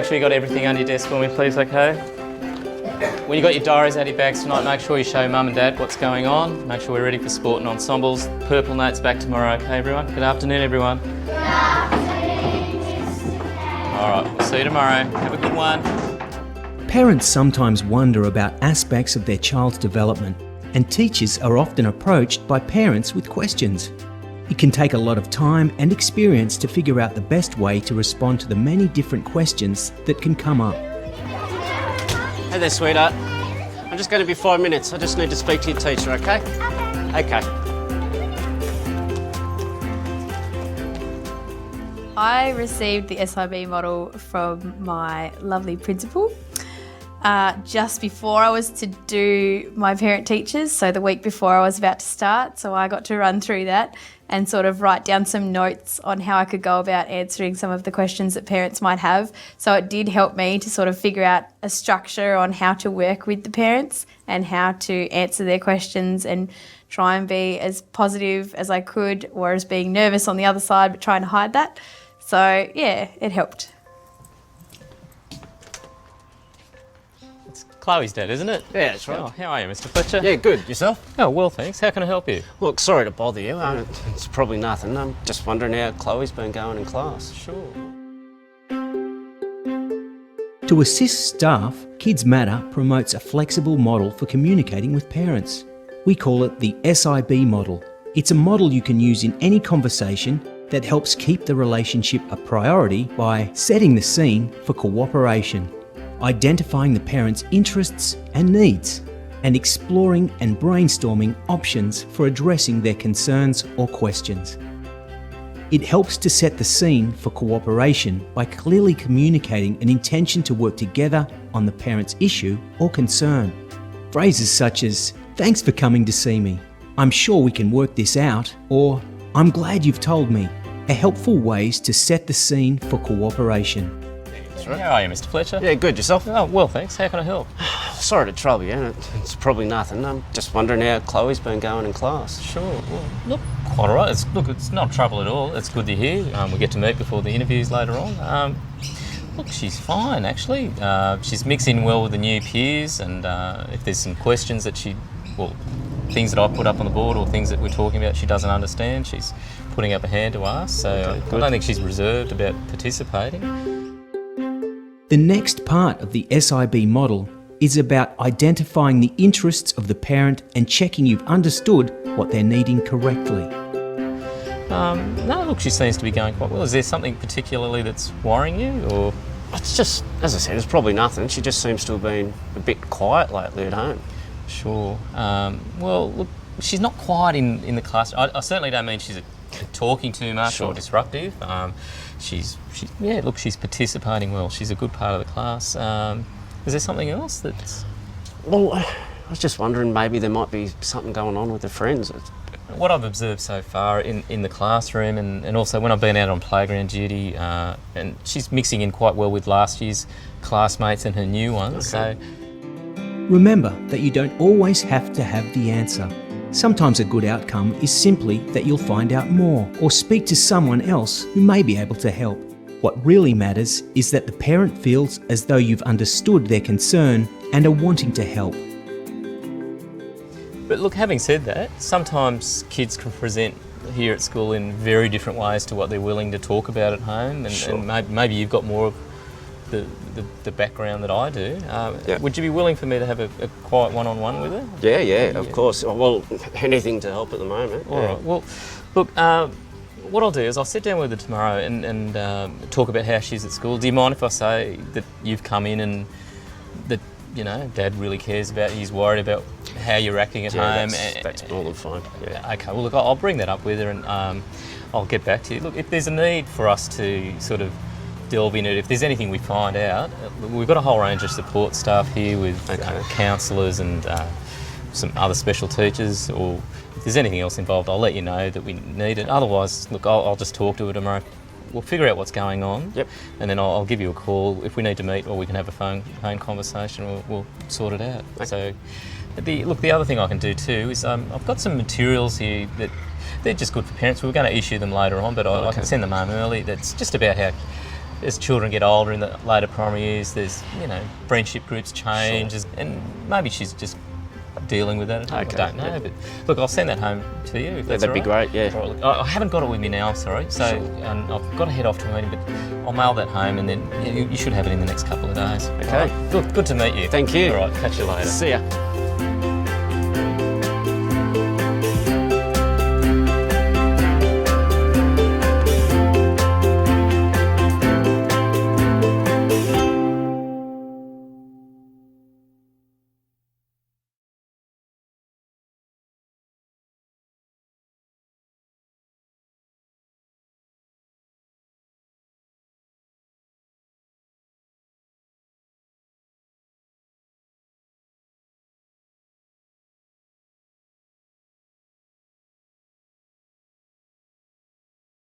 make sure you got everything under your desk for me, please, okay? When you got your diaries out of your bags tonight, make sure you show Mum and Dad what's going on. Make sure we're ready for sport and ensembles. Purple notes back tomorrow, okay, everyone? Good afternoon, everyone. Good afternoon. All right, we'll see you tomorrow. Have a good one. Parents sometimes wonder about aspects of their child's development, and teachers are often approached by parents with questions. It can take a lot of time and experience to figure out the best way to respond to the many different questions that can come up. Hey there, sweetheart. I'm just going to be 5 minutes. I just need to speak to your teacher, okay? Okay. I received the SIB model from my lovely principal just before I was to do my parent teachers, so the week before I was about to start, so I got to run through that and sort of write down some notes on how I could go about answering some of the questions that parents might have. So it did help me to sort of figure out a structure on how to work with the parents and how to answer their questions and try and be as positive as I could, whereas being nervous on the other side but trying to hide that. So yeah, it helped. Chloe's dad, isn't it? Yeah, that's right. Oh, how are you, Mr. Fletcher? Yeah, good. Yourself? Oh, well, thanks. How can I help you? Look, sorry to bother you. It's probably nothing. I'm just wondering how Chloe's been going in class. Sure. To assist staff, Kids Matter promotes a flexible model for communicating with parents. We call it the SIB model. It's a model you can use in any conversation that helps keep the relationship a priority by setting the scene for cooperation, identifying the parents' interests and needs, and exploring and brainstorming options for addressing their concerns or questions. It helps to set the scene for cooperation by clearly communicating an intention to work together on the parent's issue or concern. Phrases such as, "Thanks for coming to see me," "I'm sure we can work this out," or "I'm glad you've told me," are helpful ways to set the scene for cooperation. Right. How are you, Mr. Fletcher? Yeah, good. Yourself? Oh, well, thanks. How can I help? Sorry to trouble you. It's probably nothing. I'm just wondering how Chloe's been going in class. Sure. Well, look, quite all right. It's not trouble at all. It's good to hear. We get to meet before the interviews later on. Look, she's fine, actually. She's mixing well with the new peers, and if there's some questions that things that I put up on the board or things that we're talking about she doesn't understand, she's putting up a hand to ask. So Okay, I don't think she's reserved about participating. The next part of the SIB model is about identifying the interests of the parent and checking you've understood what they're needing correctly. No, look, she seems to be going quite well. Is there something particularly that's worrying you, or...? It's just, as I said, it's probably nothing. She just seems to have been a bit quiet lately at home. Sure. Well, look, she's not quiet in the class. I certainly don't mean she's talking too much or disruptive. She's participating well. She's a good part of the class. Is there something else that's... Well, I was just wondering maybe there might be something going on with her friends. What I've observed so far in the classroom and also when I've been out on playground duty, and she's mixing in quite well with last year's classmates and her new ones. Okay. So Remember that you don't always have to have the answer. Sometimes a good outcome is simply that you'll find out more or speak to someone else who may be able to help. What really matters is that the parent feels as though you've understood their concern and are wanting to help. But look, having said that, sometimes kids can present here at school in very different ways to what they're willing to talk about at home, and maybe you've got more of the background that I do. Would you be willing for me to have a quiet one-on-one with her? Yeah, of course. Well, anything to help at the moment. All right. Well, look, what I'll do is I'll sit down with her tomorrow and talk about how she's at school. Do you mind if I say that you've come in and that, you know, Dad really cares about you, he's worried about how you're acting at home? That's more than fine. Yeah. Okay, well, look, I'll bring that up with her and I'll get back to you. Look, if there's a need for us to sort of delve in it, if there's anything we find out, we've got a whole range of support staff here with counsellors and some other special teachers, or if there's anything else involved, I'll let you know that we need it. Otherwise, look, I'll just talk to her tomorrow. We'll figure out what's going on, and then I'll give you a call if we need to meet, or we can have a phone conversation. We'll sort it out. Okay. So, the other thing I can do too is I've got some materials here that they're just good for parents. We're going to issue them later on, but I can send them home early. That's just about how as children get older in the later primary years, there's, you know, friendship groups change, and maybe she's just dealing with that. I don't know, but look, I'll send that home to you. If that's that'd be all right. great. Yeah. All right, look, I haven't got it with me now, sorry. So I've got to head off to a meeting, but I'll mail that home, and then you should have it in the next couple of days. Okay. All right. Good to meet you. Thank you. All right, catch you later. See ya.